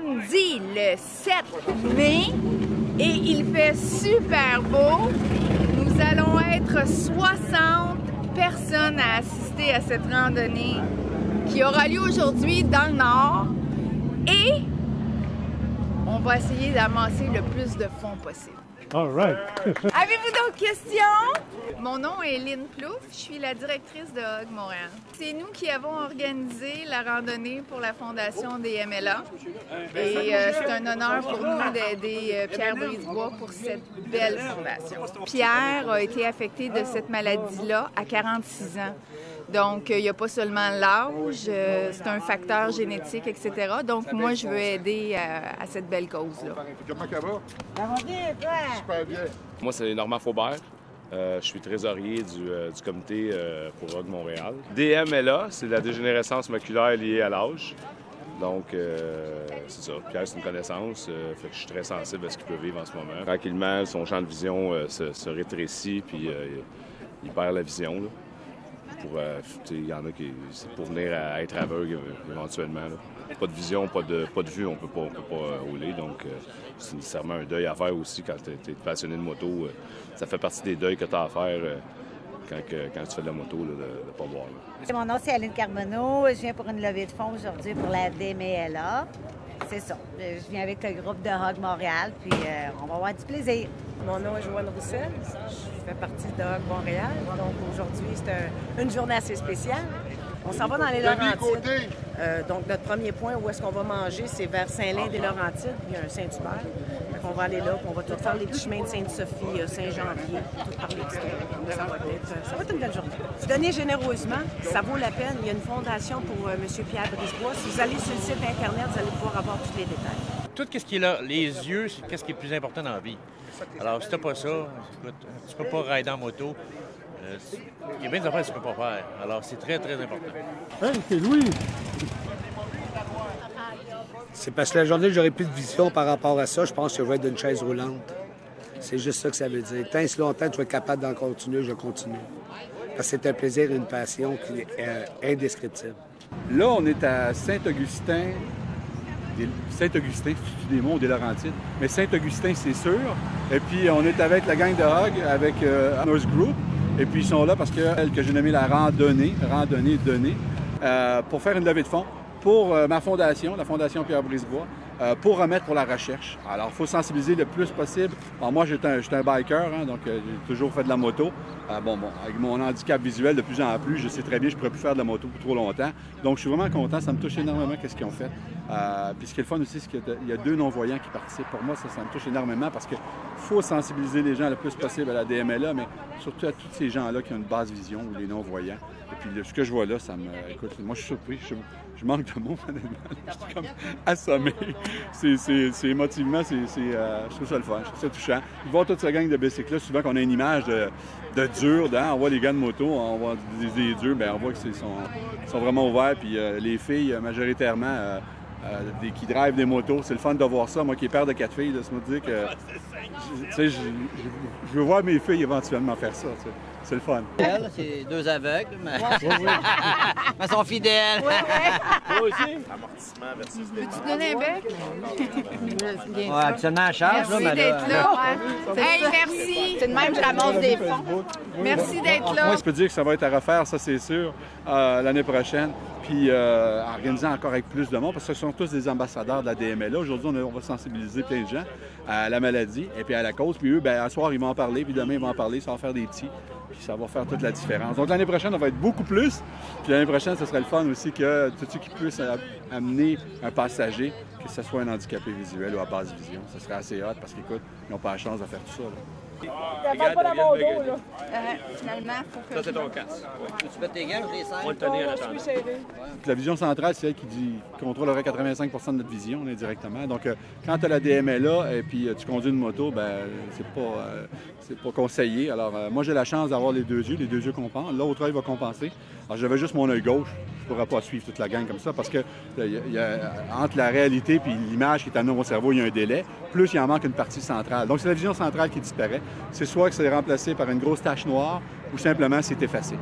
samedi le 7 mai et il fait super beau. Nous allons être 60 personnes à assister à cette randonnée qui aura lieu aujourd'hui dans le Nord et on va essayer d'amasser le plus de fonds possible. All right. Avez-vous d'autres questions? Mon nom est Lynn Plouffe, je suis la directrice de Hug Montréal. C'est nous qui avons organisé la randonnée pour la Fondation des MLA. Et c'est un honneur pour nous d'aider Pierre Brisebois pour cette belle fondation. Pierre a été affecté de cette maladie-là à 46 ans. Donc, il n'y a pas seulement l'âge, c'est un facteur génétique, etc. Donc, moi, je veux aider à cette belle cause-là. Comment ça va? Ça va bien, toi? Super bien. Moi, c'est Normand Faubert. Je suis trésorier du comité pour Hug Montréal. DMLA, c'est la dégénérescence maculaire liée à l'âge. Donc, c'est ça. Pierre, c'est une connaissance. Fait que je suis très sensible à ce qu'il peut vivre en ce moment. Tranquillement, son champ de vision se rétrécit, puis il perd la vision, là. Il y en a qui c'est pour venir à être aveugle éventuellement. Là. Pas de vision, pas de vue, on peut pas rouler. Donc, c'est nécessairement un deuil à faire aussi quand tu es passionné de moto. Ça fait partie des deuils que tu as à faire quand tu fais de la moto, là, de ne pas voir. Là. Mon nom, c'est Aline Carbonneau. Je viens pour une levée de fonds aujourd'hui pour la DMLA. C'est ça. Je viens avec le groupe de Hug Montréal, puis on va avoir du plaisir. Mon nom est Joanne Roussel. Je fais partie de Hug Montréal. Donc aujourd'hui, c'est une journée assez spéciale. On s'en va dans les Laurentides. Donc notre premier point où est-ce qu'on va manger, c'est vers Saint-Lin des Laurentides. Il y a un Saint-Hubert. On va aller là, puis on va tout faire les petits chemins de Sainte-Sophie, Saint-Janvier, tout par les petits chemins. Ça va être une belle journée. Vous donnez généreusement, ça vaut la peine. Il y a une fondation pour M. Pierre Brisebois. Si vous allez sur le site Internet, vous allez pouvoir avoir tous les détails. Tout ce qui est là, les yeux, c'est qu'est-ce qui est le plus important dans la vie. Alors, si t'as pas ça, écoute, tu peux pas rider en moto. Il y a bien des affaires que tu peux pas faire. Alors, c'est très, très important. Hey, c'est Louis! C'est parce que la journée, j'aurai plus de vision par rapport à ça. Je pense que je vais être d'une chaise roulante. C'est juste ça que ça veut dire. Tant si longtemps tu vas être capable d'en continuer, je continue. Parce que c'est un plaisir et une passion qui est indescriptible. Là, on est à Saint-Augustin. Saint-Augustin, c'est des mots des Laurentides. Mais Saint-Augustin, c'est sûr. Et puis, on est avec la gang de Hug, avec North Group. Et puis, ils sont là parce que j'ai nommé la randonnée, pour faire une levée de fonds pour ma fondation, la Fondation Pierre Brisebois, pour remettre pour la recherche. Alors, il faut sensibiliser le plus possible. Alors, moi, j'étais un biker, hein, donc j'ai toujours fait de la moto. Avec mon handicap visuel, de plus en plus, je sais très bien que je ne pourrais plus faire de la moto pour trop longtemps. Donc, je suis vraiment content. Ça me touche énormément qu'est-ce qu'ils ont fait. Puis, ce qui est le fun aussi, c'est qu'il y a 2 non-voyants qui participent. Pour moi, ça me touche énormément parce qu'il faut sensibiliser les gens le plus possible à la DMLA, mais surtout à tous ces gens-là qui ont une basse vision ou les non-voyants. Et puis, ce que je vois là, ça me... Écoute, moi, je suis surpris. Je manque de mots, honnêtement. Je suis comme assommé. C'est émotivement, je trouve ça le fun. Je trouve ça touchant. Ils voient toute cette gang de bicyclistes, souvent qu'on a une image de dur, on voit les gars de moto, on voit des durs, bien, on voit qu'ils sont vraiment ouverts. Puis les filles, majoritairement, qui drivent des motos, c'est le fun de voir ça. Moi qui est père de 4 filles, là, ça me dit que je veux voir mes filles éventuellement faire ça. T'sais. C'est le fun. Elle, c'est 2 aveugles, mais elles sont fidèles. Oui, oui. Toi aussi? Amortissement versus Peux-tu te donner un bec? Ouais, actuellement, elle charge. Merci d'être là. Hey, merci. C'est de même que je ramasse des fonds. Merci d'être là. Moi, je peux dire que ça va être à refaire, ça c'est sûr, l'année prochaine. Puis organiser encore avec plus de monde, parce que ce sont tous des ambassadeurs de la DMLA. Aujourd'hui, on va sensibiliser plein de gens à la maladie et puis à la cause. Puis eux, bien, à soir, ils vont en parler, puis demain, ils vont en parler, ça va faire des petits. Puis ça va faire toute la différence. Donc l'année prochaine, on va être beaucoup plus. Puis l'année prochaine, ce serait le fun aussi que tous ceux qui puissent amener un passager, que ce soit un handicapé visuel ou à basse vision. Ce serait assez hot parce qu'écoute, ils n'ont pas la chance de faire tout ça. Là. Regarde pas dans mon dos, là. Finalement, il faut que... Ça, c'est ton casque. Tu peux tes gants, je les sers. On va le tenir en Je suis attendant. serré. La vision centrale, c'est elle qui contrôlerait 85 % de notre vision indirectement. Donc, quand tu as la DMLA et puis tu conduis une moto, ben c'est pas conseillé. Alors, moi, j'ai la chance d'avoir les 2 yeux compensent. L'autre œil va compenser. Alors, j'avais juste mon œil gauche. Je ne pourrais pas suivre toute la gang comme ça parce que entre la réalité et l'image qui est amenée au cerveau, il y a un délai. Plus, il en manque une partie centrale. Donc, c'est la vision centrale qui disparaît. C'est soit que c'est remplacé par une grosse tache noire ou simplement c'est effacé.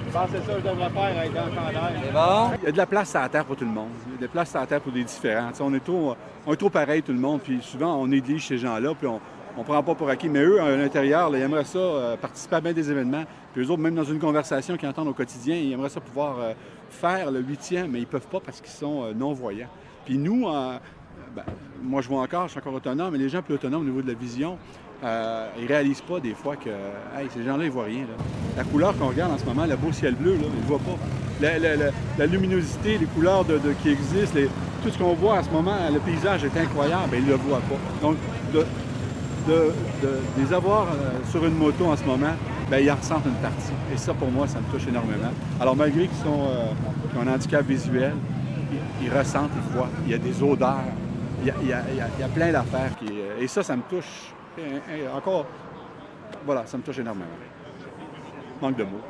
Je pense que c'est ça que je devrais faire avec un chandail. C'est bon? Il y a de la place à la terre pour tout le monde. Il y a de la place à la terre pour des différents. On est trop pareil tout le monde, puis souvent on néglige ces gens-là, puis on prend pas pour acquis. Mais eux, à l'intérieur, ils aimeraient ça participer à bien des événements. Puis eux autres, même dans une conversation qu'ils entendent au quotidien, ils aimeraient ça pouvoir faire le 8e, mais ils peuvent pas parce qu'ils sont non-voyants. Puis nous, moi je vois encore, je suis encore autonome, mais les gens plus autonomes au niveau de la vision, ils réalisent pas des fois que ces gens-là, ils voient rien. Là. La couleur qu'on regarde en ce moment, le beau ciel bleu, là, ils ne voient pas. La luminosité, les couleurs qui existent, tout ce qu'on voit en ce moment, le paysage est incroyable, mais ils ne le voient pas. Donc, de les avoir sur une moto en ce moment, ils en ressentent une partie. Et ça, pour moi, ça me touche énormément. Alors, malgré qu'ils ont un handicap visuel, ils ressentent, ils voient. Il y a des odeurs, il y a plein d'affaires. Et ça me touche. Et encore, voilà, ça me touche énormément. Manque de mots.